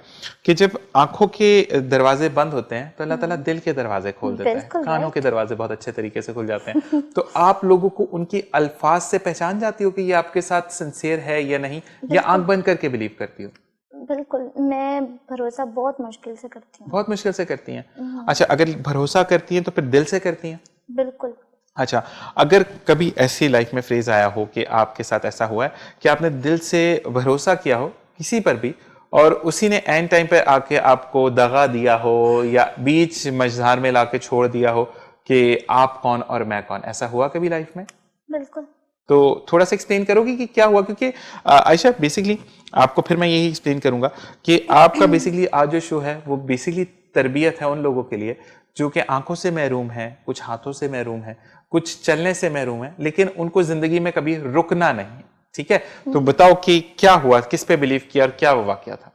कि जब आंखों के दरवाजे बंद होते हैं तो अल्लाह ताला दिल के दरवाजे खोल देता है, कानों के दरवाजे बहुत अच्छे तरीके से खुल जाते हैं। तो आप लोगों को उनकी अल्फाज से पहचान जाती हो कि ये आपके साथ सिंसियर है या नहीं, या आंख बंद करके बिलीव करती हो? बिल्कुल, मैं भरोसा बहुत मुश्किल से करती हूँ। बहुत मुश्किल से करती हैं? अच्छा, अगर भरोसा करती हैं तो फिर दिल से करती हैं? बिल्कुल। अच्छा, अगर कभी ऐसी लाइफ में फ्रेज आया हो कि आपके साथ ऐसा हुआ है कि आपने दिल से भरोसा किया हो किसी पर भी और उसी ने एंड टाइम पे आके आपको दगा दिया हो या बीच मझधार में लाके छोड़ दिया हो कि आप कौन और मैं कौन, ऐसा हुआ कभी लाइफ में? बिल्कुल। तो थोड़ा सा एक्सप्लेन करोगी कि क्या हुआ? क्योंकि आयशा बेसिकली आपको फिर मैं यही एक्सप्लेन करूंगा कि आपका बेसिकली आज जो शो है वो बेसिकली तरबियत है उन लोगों के लिए जो कि आंखों से महरूम है, कुछ हाथों से महरूम है, कुछ चलने से महरूम है, लेकिन उनको जिंदगी में कभी रुकना नहीं। ठीक है, तो बताओ कि क्या हुआ, किस पे बिलीव किया और क्या वो वाकया था?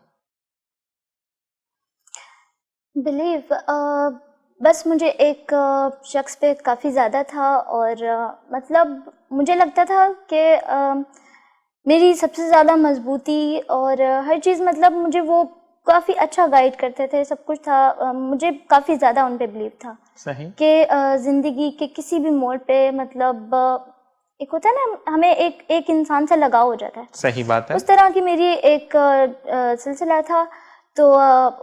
बिलीव बस मुझे एक शख्स पे काफ़ी ज़्यादा था और मतलब मुझे लगता था कि मेरी सबसे ज़्यादा मजबूती और हर चीज़, मतलब मुझे वो काफ़ी अच्छा गाइड करते थे, सब कुछ था। मुझे काफ़ी ज़्यादा उन पे बिलीव था सही। कि ज़िंदगी के किसी भी मोड़ पे, मतलब एक होता है ना, हमें एक इंसान से लगाव हो जाता है। सही बात है। उस तरह की मेरी एक सिलसिला था। तो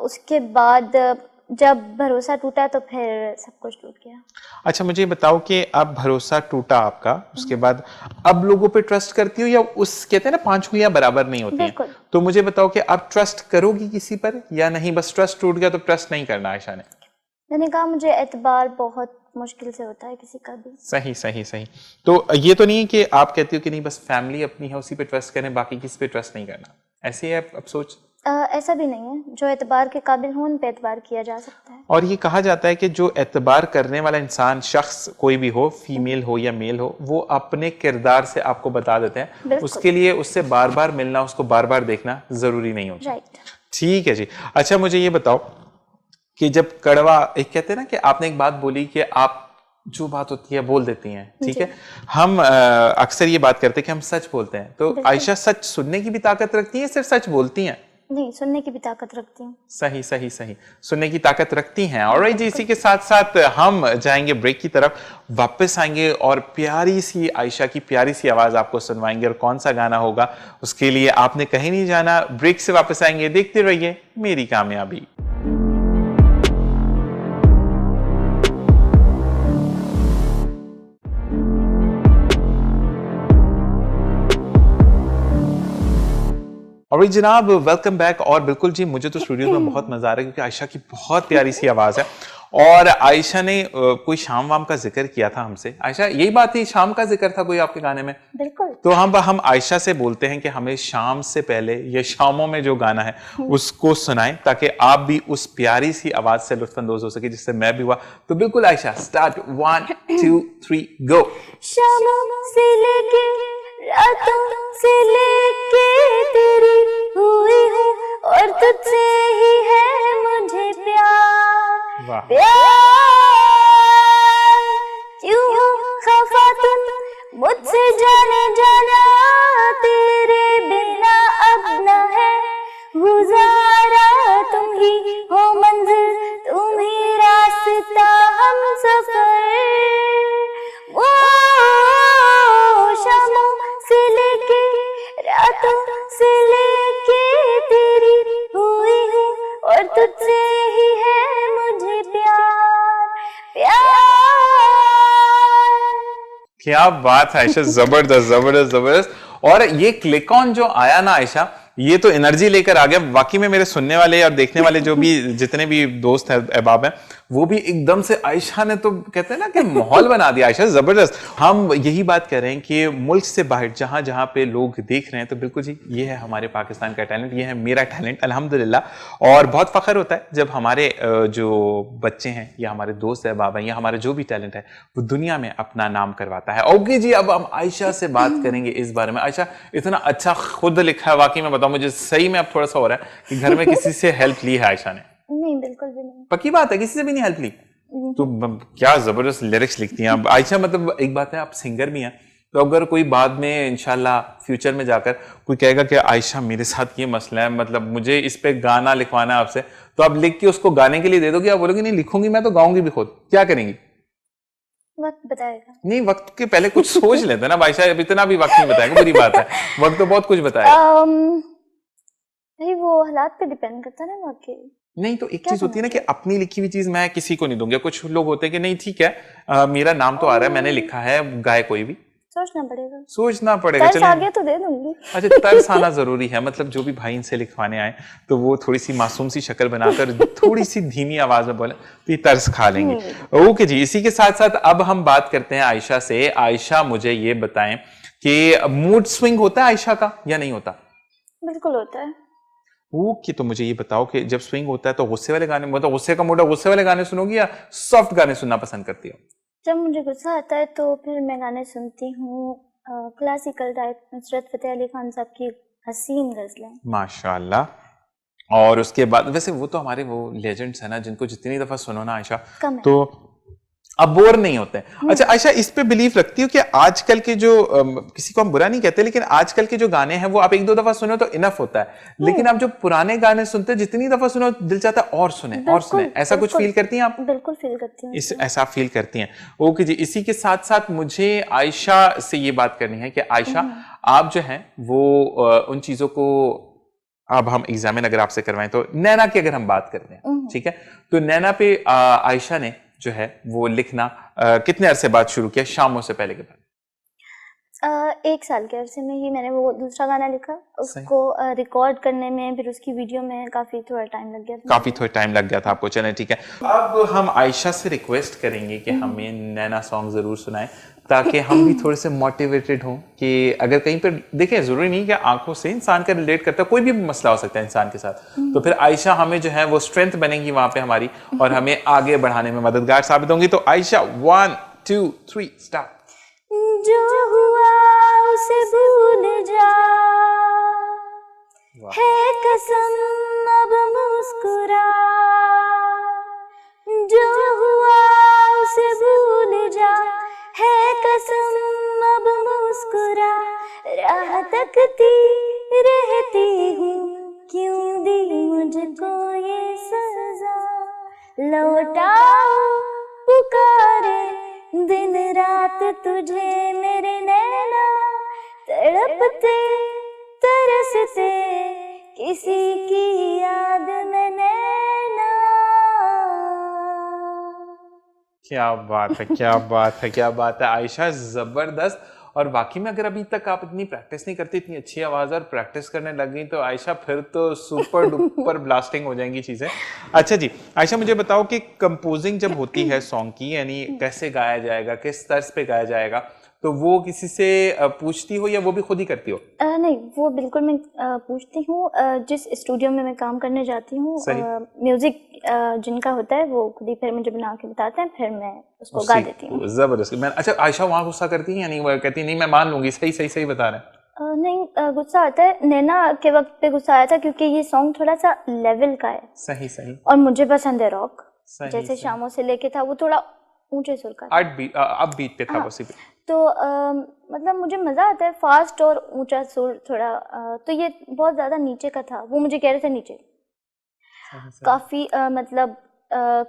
उसके बाद जब भरोसा टूटा तो फिर सब कुछ टूट गया। अच्छा, मुझे बताओ कि अब भरोसा टूटा आपका, उसके बाद अब लोगों पे ट्रस्ट करती हो या उस, कहते हैं ना 5 उंगलियां बराबर नहीं होती हैं, बिल्कुल। तो मुझे बताओ कि अब ट्रस्ट करोगी किसी पर या नहीं, बस ट्रस्ट टूट गया तो ट्रस्ट नहीं करना आयशा ने? मैंने कहा मुझे एतबार बहुत मुश्किल से होता है किसी का भी। सही सही सही। तो ये तो नहीं है कि आप कहती हो कि नहीं बस फैमिली अपनी है उसी पे ट्रस्ट करें, बाकी किसी पे ट्रस्ट नहीं करना, ऐसे है अब सोच? ऐसा भी नहीं है, जो एतबार के काबिल हो उन पे एतबार किया जा सकता है। और ये कहा जाता है कि जो एतबार करने वाला इंसान, शख्स कोई भी हो, फीमेल हो या मेल हो, वो अपने किरदार से आपको बता देते हैं, बिल्कुल। उसके लिए उससे बार बार मिलना, उसको बार बार देखना जरूरी नहीं होता। राइट। ठीक है जी। अच्छा, मुझे ये बताओ कि जब कड़वा, एक कहते हैं ना कि आपने एक बात बोली कि आप जो बात होती है बोल देती हैं, ठीक है। हम अक्सर ये बात करते हैं कि हम सच बोलते हैं, तो बिल्कुल। आयशा सच सुनने की भी ताकत रखती है, सिर्फ सच बोलती हैं? नहीं, सुनने की भी ताकत रखती हूँ। सही सही सही, सुनने की ताकत रखती हैं। ऑलराइट जी, इसी के साथ साथ हम जाएंगे ब्रेक की तरफ, वापस आएंगे और प्यारी सी आयशा की प्यारी सी आवाज आपको सुनवाएंगे, और कौन सा गाना होगा उसके लिए आपने कहीं नहीं जाना, ब्रेक से वापस आएंगे, देखते रहिए मेरी कामयाबी। और जनाब, वेलकम बैक। और बिल्कुल जी, मुझे तो स्टूडियो में बहुत मजा आ रहा है क्योंकि आयशा की बहुत प्यारी सी आवाज है, और आयशा ने कोई शाम वाम का जिक्र किया था हमसे। आयशा, यही बात थी, शाम का जिक्र था कोई आपके गाने में? बिल्कुल। तो हम आयशा से बोलते हैं कि हमें शाम से पहले या शामों में जो गाना है उसको सुनाएं, ताकि आप भी उस प्यारी सी आवाज से लुत्फानंदोज हो सके जिससे मैं भी हुआ। तो बिल्कुल आयशा, स्टार्ट, 1 2 3 गो। शामों से लेके रातों से लेके तेरी हुई हूँ, और तुझसे ही है मुझे प्यार। वाह। प्यार क्यों हो खफा तुम मुझसे, जाने जाना तेरे बिना अब न है गुजारा। तुम ही हो मंजिल, तुम ही रास्ता, हम सफर। वो शामों से लेके रातों से लेके तेरी हुई हूँ, और तुझसे ही है मुझे प्यार। प्यार। क्या बात है आयशा, जबरदस्त जबरदस्त जबरदस्त। और ये क्लिक ऑन जो आया ना आयशा, ये तो एनर्जी लेकर आ गया वाकई में। मेरे सुनने वाले और देखने वाले जो भी जितने भी दोस्त हैं, अहबाब हैं, वो भी एकदम से, आयशा ने तो कहते हैं ना कि माहौल बना दिया। आयशा जबरदस्त। हम यही बात कर रहे हैं कि मुल्क से बाहर जहां जहां पे लोग देख रहे हैं, तो बिल्कुल जी, ये है हमारे पाकिस्तान का टैलेंट, ये है मेरा टैलेंट, अल्हम्दुलिल्लाह। और बहुत फख्र होता है जब हमारे जो बच्चे हैं या हमारे दोस्त अहबाब हैं या हमारा जो भी टैलेंट है वो दुनिया में अपना नाम करवाता है। ओके जी, अब हम आयशा से बात करेंगे इस बारे में। आयशा, इतना अच्छा खुद लिखा है, वाकई में बताओ मुझे, सही में अब थोड़ा सा हो रहा है कि घर में किसी से हेल्प ली है आयशा ने? नहीं, बिल्कुल भी नहीं। पक्की बात है, किसी से भी नहीं हेल्प ली? तो क्या जबरदस्त लिरिक्स लिखती हैं अब आयशा। मतलब एक बात है, आप सिंगर भी हैं, तो अगर कोई बाद में इंशाल्लाह फ्यूचर में जाकर कोई कहेगा कि आयशा मेरे साथ ये मसला है, मतलब मुझे इस पे गाना लिखवाना है आपसे, तो आप लिख के उसको गाने के लिए दे दोगे? आप बोलोगे नहीं लिखूंगी मैं, तो गाऊंगी भी खुद? क्या करेंगी? वक्त बताएगा। नहीं, वक्त के पहले कुछ सोच लेते हैं ना आयशा, अब इतना भी वक्त नहीं बताएगा, बुरी बात है, वक्त तो बहुत कुछ बताएगा। भाई वो हालात पे डिपेंड करता है ना वाकई। नहीं, तो एक क्या चीज होती है ना करना कि अपनी लिखी हुई चीज मैं किसी को नहीं दूंगा। कुछ लोग होते हैं कि नहीं ठीक है, मेरा नाम तो आ रहा है, मैंने लिखा है, गाए कोई भी। सोचना पड़ेगा। सोचना पड़ेगा। तरस आ चलिए, गया तो दे दूंगी। अच्छा, तरस आना जरूरी है। मतलब जो भी भाई इनसे लिखवाने आए, तो वो थोड़ी सी मासूम सी शक्ल बनाकर थोड़ी सी धीमी आवाज में बोले तो ये तरस खा लेंगे। ओके जी, इसी के साथ साथ अब हम बात करते हैं आयशा से। आयशा, मुझे ये बताएं कि मूड स्विंग होता है आयशा का या नहीं होता? बिल्कुल होता है। ओके, तो मुझे ये बताओ कि जब स्विंग होता है तो गुस्से वाले गाने, मतलब गुस्से का मूड है, गुस्से वाले गाने सुनोगी या सॉफ्ट गाने सुनना पसंद करती हो? जब मुझे गुस्सा आता है तो फिर मैं गाने सुनती हूँ क्लासिकल टाइप, नुसरत फतेह अली खान साहब की हसीन गजलें। माशाल्लाह। और उसके बाद वैसे वो तो हमारे वो लेजेंड्स है ना, जिनको जितनी दफा सुनो ना आयशा कम है। तो अब बोर नहीं होते हैं। अच्छा आयशा, इस पे बिलीव रखती हो कि आजकल के जो किसी को हम बुरा नहीं कहते, लेकिन आजकल के जो गाने हैं वो आप एक दो दफा सुनो तो इनफ होता है, लेकिन आप जो पुराने गाने सुनते हैं जितनी दफा सुनो दिल चाहता है और सुने और सुने, ऐसा कुछ फील करती हैं आप? बिल्कुल फील करती हूँ। ऐसा फील करती हैं। ओके जी, इसी के साथ साथ मुझे आयशा से ये बात करनी है कि आयशा आप जो है वो उन चीजों को अब हम एग्जामिन अगर आपसे करवाएं तो नैना की अगर हम बात करते हैं, ठीक है, तो नैना पे आयशा ने जो है वो लिखना कितने अरसे बाद शुरू किया, शामों से पहले के बाद? 1 साल के अरसे में ही मैंने वो दूसरा गाना लिखा, उसको रिकॉर्ड करने में, फिर उसकी वीडियो में काफी थोड़ा टाइम लग गया था। काफी थोड़ा टाइम लग गया था आपको, चलें ठीक है। अब हम आयशा से रिक्वेस्ट करेंगे कि हमें नैना सॉन्ग जरूर सुनाएं, ताकि हम भी थोड़े से मोटिवेटेड हों कि अगर कहीं पर देखें, जरूरी नहीं कि आंखों से इंसान का रिलेट करता है, कोई भी मसला हो सकता है इंसान के साथ, तो फिर आयशा हमें जो है वो स्ट्रेंथ बनेंगी वहां पे हमारी, और हमें आगे बढ़ाने में मददगार साबित होंगी। तो आयशा 1 2 3 स्टार्ट। जो हुआ उसे भूल जा, है कसम अब मुस्कुरा, जो हुआ उसे भूल जा, है कसम अब मुस्कुरा, राह तकती रहती हूँ, क्यों दी मुझको ये सजा, लौटाओ पुकारे दिन रात तुझे मेरे नैना, तड़पते तरसते किसी की याद में नैना। क्या बात है, क्या बात है, क्या बात है आयशा, जबरदस्त। और वाकई में अगर अभी तक आप इतनी प्रैक्टिस नहीं करती, इतनी अच्छी आवाज और प्रैक्टिस करने लग गई तो आयशा फिर तो सुपर डुपर ब्लास्टिंग हो जाएंगी चीजें। अच्छा जी आयशा, मुझे बताओ कि कंपोजिंग जब होती है सॉन्ग की, यानी कैसे गाया जाएगा, किस तर्ज पे गाया जाएगा, तो वो किसी से पूछती हो या वो भी खुद ही करती हो? नहीं, वो बिल्कुल मैं पूछती हूँ। जिस स्टूडियो में मैं काम करने जाती हूँ, म्यूजिक जिनका होता है वो खुद ही फिर मुझे बना के बताते हैं, फिर मैं उसको गा देती हूँ। जबरदस्त। मैं अच्छा आयशा वहाँ गुस्सा करती है यानी वो कहती है नहीं मैं मान लूंगी, सही सही सही बता रहे हैं? नहीं, गुस्सा आता है। नैना के वक्त पे गुस्सा आया था क्योंकि ये सॉन्ग थोड़ा सा लेवल का है। सही सही। और मुझे पसंद है रॉक, जैसे शामों से लेके था वो थोड़ा ऊंचे सुर का, अब बीट पे था। हाँ, उसी पे तो मतलब मुझे मजा आता है फास्ट और ऊंचा सुर थोड़ा, तो ये बहुत ज्यादा नीचे का था, वो मुझे कह रहे थे नीचे काफी मतलब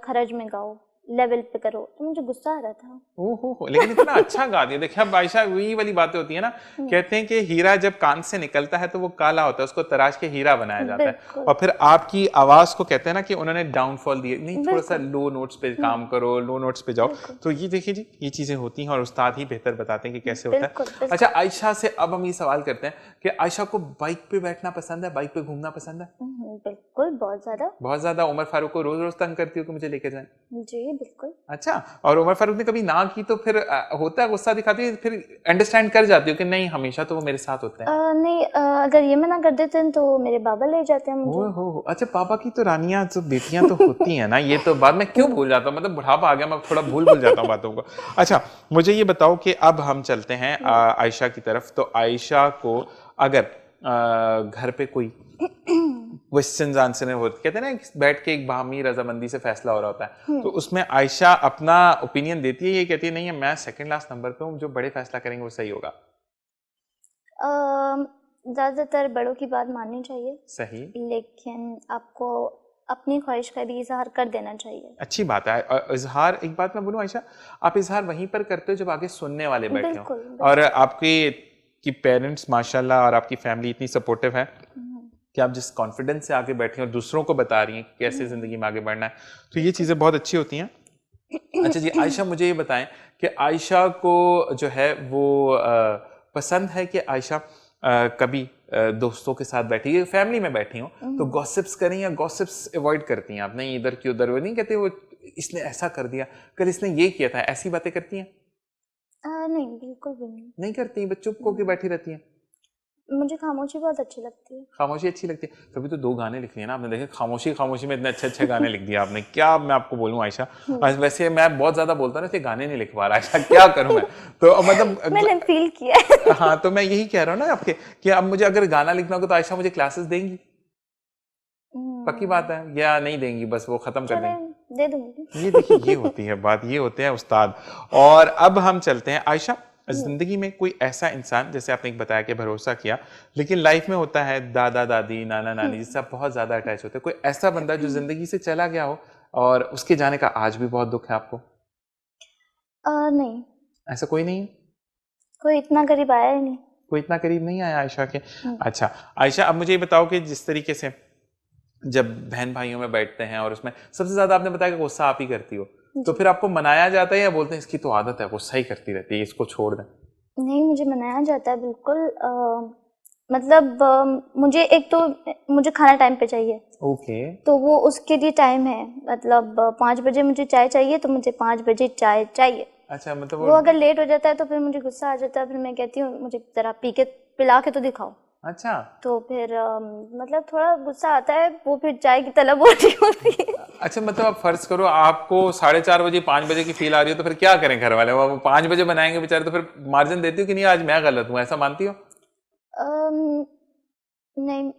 खरज में गाओ, लेवल पे करो, तो मुझे गुस्सा आ रहा था। ओहो, लेकिन इतना अच्छा गा दिया। देखिए अब आयशा वही वाली बातें होती है ना, कहते हैं कि हीरा जब कान से निकलता है तो वो काला होता है, उसको तराश के हीरा बनाया जाता है। और फिर आपकी आवाज को कहते हैं ना कि उन्होंने डाउनफॉल दिए, नहीं थोड़ा सा लो नोट्स पे काम करो, लो नोट्स पे जाओ। तो ये देखिए जी, ये चीजें होती हैं और उस्ताद ही बेहतर बताते हैं कि कैसे होता है। अच्छा आयशा से अब हम ये सवाल करते हैं कि आयशा को बाइक पे बैठना पसंद है, बाइक पे घूमना पसंद है? बिल्कुल, बहुत ज्यादा। बहुत ज्यादा। उमर फारूक को रोज रोज तंग करती हो कि मुझे लेके जाए? जी बिल्कुल। अच्छा, और उमर फारूक ने कभी ना की तो फिर होता है गुस्सा दिखाती है, फिर अंडरस्टैंड कर जाती हो कि नहीं हमेशा तो वो मेरे साथ होते हैं? नहीं, अगर ये मना कर देते हैं तो मेरे बाबा ले जाते हैं मुझे। हो अच्छा, पापा की तो रानियां तो बेटियां तो होती हैं ना, ये तो बाद में क्यों भूल जाता हूँ, मतलब बुढ़ापा आ गया, मैं थोड़ा भूल जाता हूँ बातों को। अच्छा मुझे ये बताओ कि अब हम चलते हैं आयशा की तरफ। तो आयशा को अगर घर पे कोई क्वेश्चन आंसर होते, कहते हैं ना बैठ के एक बाहमी रजामंदी से फैसला हो रहा होता है, तो उसमें आयशा अपना ओपिनियन देती है, ये कहती है नहीं है मैं सेकंड लास्ट नंबर पे हूँ, जो बड़े फैसला करेंगे वो सही होगा? ज्यादातर बड़ों की बात माननी चाहिए, सही, लेकिन आपको अपनी ख्वाहिश का भी इजहार कर देना चाहिए। अच्छी बात है। इजहार, एक बात मैं बोलूं आयशा, आप इजहार वहीं पर करते हो जब आगे सुनने वाले बैठे हो, और आपके पेरेंट्स माशाल्लाह और आपकी फैमिली इतनी सपोर्टिव है कि आप जिस कॉन्फिडेंस से आगे बैठे हैं और दूसरों को बता रही हैं कि कैसे जिंदगी में आगे बढ़ना है, तो ये चीजें बहुत अच्छी होती हैं। अच्छा जी आयशा, मुझे ये बताएं कि आयशा को जो है वो पसंद है कि आयशा कभी दोस्तों के साथ बैठी है, फैमिली में बैठी हो, तो गॉसिप्स करें या गॉसिप्स अवॉइड करती हैं आप? नहीं इधर की उधर, वो नहीं कहते वो इसने ऐसा कर दिया, कल इसने ये किया था, ऐसी बातें करती हैं? नहीं बिल्कुल भी नहीं करती, बस चुप होकर बैठी रहती हैं? मुझे खामोशी बहुत अच्छी लगती है। खामोशी अच्छी लगती है? तभी तो 2 गाने लिख लिए ना आपने, देखे खामोशी खामोशी में इतने अच्छे अच्छे गाने लिख दिए आपने। क्या मैं आपको बोलूं आयशा, वैसे मैं बहुत ज्यादा बोलता हूँ ना, गाने नहीं लिख पा रहा आयशा, क्या करूं मैं? तो मतलब मैंने फील किया। हाँ, तो मैं यही कह रहा हूँ ना आपके कि अब मुझे अगर गाना लिखना होगा तो आयशा मुझे क्लासेस देंगी? पक्की बात है या नहीं देंगी, बस वो खत्म कर चले देंगी? दे दूंगी। ये देखिए, ये होती है बात, ये होते हैं उस्ताद। और अब हम चलते हैं आयशा, जिंदगी में कोई ऐसा इंसान, जैसे आपने एक बताया कि भरोसा किया, लेकिन लाइफ में होता है दादा दादी नाना नानी जिससे आप बहुत ज्यादा अटैच होते हैं, कोई ऐसा बंदा जो जिंदगी से चला गया हो और उसके जाने का आज भी बहुत दुख है आपको? नहीं, ऐसा कोई नहीं है? कोई इतना करीब आया ही नहीं। कोई इतना करीब नहीं आया आयशा के? अच्छा आयशा, अब मुझे ये बताओ कि जिस तरीके से जब बहन भाइयों में बैठते हैं और उसमें सबसे ज्यादा आपने बताया कि गुस्सा आप ही करती हो, तो फिर आपको मनाया जाता है या बोलते हैं इसकी तो आदत है गुस्सा ही करती रहती है, इसको छोड़ दें? नहीं, मुझे मनाया जाता है बिल्कुल। मतलब मुझे एक तो मुझे खाना टाइम पे चाहिए। ओके। तो वो उसके लिए टाइम है, मतलब 5 बजे मुझे चाय चाहिए तो मुझे 5 बजे चाय चाहिए। अच्छा, मतलब वो अगर लेट हो जाता है तो फिर मुझे गुस्सा आ जाता है, फिर मैं कहती हूँ मुझे जरा पी के पिला के तो दिखाओ। अच्छा, तो फिर मतलब थोड़ा गुस्सा आता है, वो फिर चाय की तलब हो रही होती है। अच्छा, मतलब आप फर्ज करो आपको 4:30 बजे 5 बजे की फील आ रही हो, तो फिर क्या करें घर वाले? वो 5 बजे बनाएंगे बेचारे, तो फिर मार्जिन देती हो कि नहीं आज मैं गलत हूँ, ऐसा मानती हो? नहीं,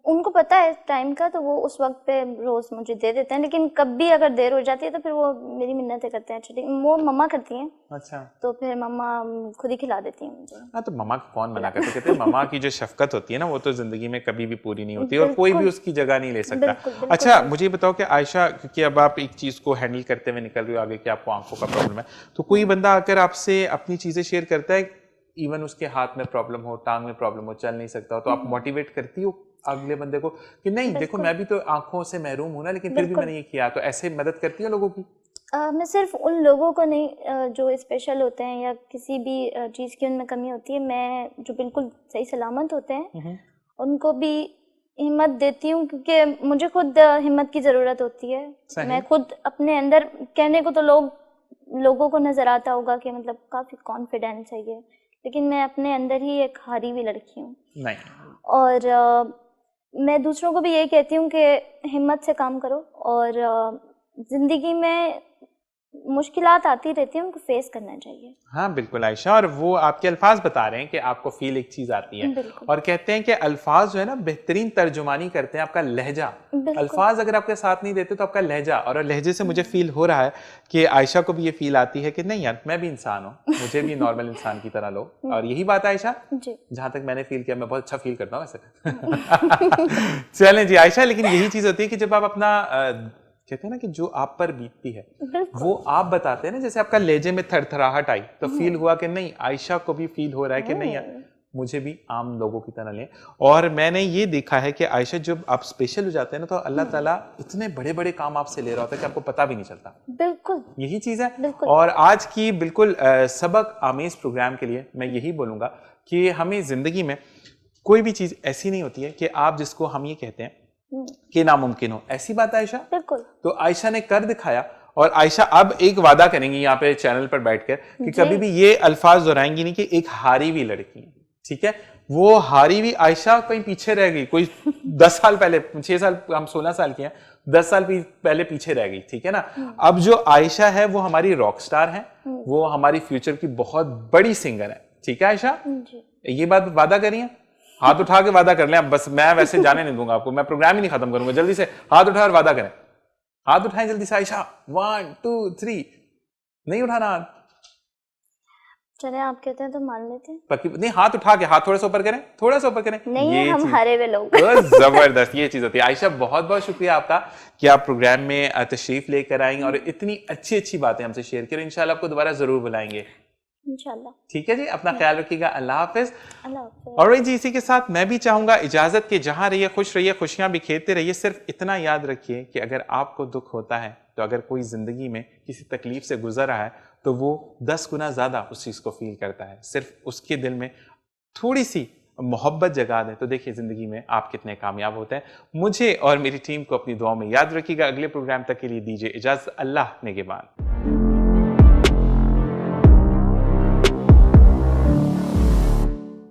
उनको पता है टाइम का, तो वो उस वक्त पे रोज मुझे दे देते हैं, लेकिन कभी अगर देर हो जाती है तो फिर वो मेरी मिन्नतें करते हैं। छोटी वो मम्मा करती हैं, अच्छा, तो फिर मम्मा खुद ही खिला देती हैं मुझे। हाँ तो मम्मा को कौन मना करते? कहते हैं मम्मा की जो शफकत होती है ना, वो तो जिंदगी में कभी भी पूरी नहीं होती और कोई भी उसकी जगह नहीं ले सकता। बिल्कुल, बिल्कुल, अच्छा, मुझे ये बताओ कि आयशा, क्योंकि अब आप एक चीज को हैंडल करते हुए निकल रही हो आगे कि आपको आंखों का प्रॉब्लम है, तो कोई बंदा आकर आपसे अपनी चीजें शेयर करता है, इवन उसके हाथ में प्रॉब्लम हो, टांग में प्रॉब्लम हो, चल नहीं सकता हो, तो आप मोटिवेट करती हो अगले बंदे को कि नहीं देखो मैं भी तो आंखों से महरूम हूं ना, लेकिन फिर भी मैंने ये किया, तो ऐसे मदद करती है लोगों की? मैं सिर्फ उन लोगों को नहीं, जो स्पेशल होते हैं या किसी भी चीज़ की उनमें कमी होती है, मैं जो बिल्कुल सही सलामत होते हैं उनको भी हिम्मत देती हूँ, क्योंकि मुझे खुद हिम्मत की ज़रूरत होती है। मैं खुद अपने अंदर, कहने को तो लोगों को नज़र आता होगा कि मतलब काफ़ी कॉन्फिडेंस है ये, लेकिन मैं अपने अंदर ही एक हारी हुई लड़की हूँ। नहीं, और मैं दूसरों को भी यही कहती हूँ कि हिम्मत से काम करो, और ज़िंदगी में मुश्किलात आती रहती हैं, उनको फेस करना चाहिए। हाँ बिल्कुल आयशा, और वो आपके अल्फाज बता रहे हैं कि आपको फील एक चीज आती है, और कहते हैं कि अल्फाज जो है ना बेहतरीन तर्जुमानी करते हैं आपका लहजा। अल्फाज अगर आपके साथ नहीं देते तो आपका लहजा, और लहजे से मुझे फील हो रहा है कि आयशा को भी ये फील आती है कि नहीं यार मैं भी इंसान हूँ, मुझे भी नॉर्मल इंसान की तरह लो। और यही बात है आयशा, जहां तक मैंने फील किया, मैं बहुत अच्छा फील करता हूँ वैसे। चलें जी आयशा, लेकिन यही चीज होती है कि जब आप अपना कहते हैं ना कि जो आप पर बीतती है वो आप बताते हैं ना, जैसे आपका लहजे में थरथराहट आई तो फील हुआ कि नहीं आयशा को भी फील हो रहा है कि नहीं यार मुझे भी आम लोगों की तरह लें। और मैंने ये देखा है कि आयशा जब आप स्पेशल हो जाते हैं ना, तो अल्लाह ताला इतने बड़े बड़े काम आपसे ले रहा होता है कि आपको पता भी नहीं चलता। बिल्कुल यही चीज है। और आज की बिल्कुल सबक आमेज प्रोग्राम के लिए मैं यही बोलूंगा कि हमें जिंदगी में कोई भी चीज ऐसी नहीं होती है कि आप जिसको हम ये कहते हैं कि नामुमकिन हो, ऐसी बात है आयशा। बिल्कुल। तो आयशा ने कर दिखाया, और आयशा अब एक वादा करेंगी यहाँ पे चैनल पर बैठकर कि कभी भी ये अल्फाज दोहराएंगी नहीं कि एक हारी हुई लड़की है, ठीक है? वो हारी हुई आयशा कहीं पीछे रह गई, कोई 10 साल पहले, 6 साल, हम 16 साल की हैं, 10 साल पहले पीछे रह गई, ठीक है ना? अब जो आयशा है वो हमारी रॉक स्टार है, वो हमारी फ्यूचर की बहुत बड़ी सिंगर है, ठीक है आयशा? ये बात वादा करिए, हाथ उठा के वादा कर लें। अब बस मैं वैसे जाने नहीं दूंगा आपको, मैं प्रोग्राम ही नहीं खत्म करूंगा। जल्दी से हाथ उठाएं और वादा करें, हाथ उठाएं जल्दी से आयशा। 1 2 3, नहीं उठाना हाथ। चले आप कहते हैं तो मान लेते हैं। पक्की नहीं, हाथ उठा के, हाथ थोड़ा सा ऊपर करें, थोड़ा सा ऊपर करें। नहीं ये हम हारे हुए लोग। जबरदस्त, ये चीज होती है। आयशा बहुत बहुत शुक्रिया आपका कि आप प्रोग्राम में तशरीफ लेकर आएंगे और इतनी अच्छी अच्छी बातें हमसे शेयर करें। इंशाल्लाह आपको दोबारा जरूर बुलाएंगे इंशाल्लाह। ठीक है जी, अपना ख्याल रखिएगा। अल्लाह हाफिज। अल्लाह। और जी इसी के साथ मैं भी चाहूंगा इजाजत के, जहां रहिए खुश रहिए, खुशियां बिखेरते रहिए। सिर्फ इतना याद रखिए कि अगर आपको दुख होता है, तो अगर कोई जिंदगी में किसी तकलीफ से गुजर रहा है, तो वो 10 गुना ज्यादा उस चीज को फील करता है। सिर्फ उसके दिल में थोड़ी सी मोहब्बत जगा दें तो देखिए जिंदगी में आप कितने कामयाब होते हैं। मुझे और मेरी टीम को अपनी दुआओं में याद रखिएगा। अगले प्रोग्राम तक के लिए दीजिए इजाजत। अल्लाह नेगेबान।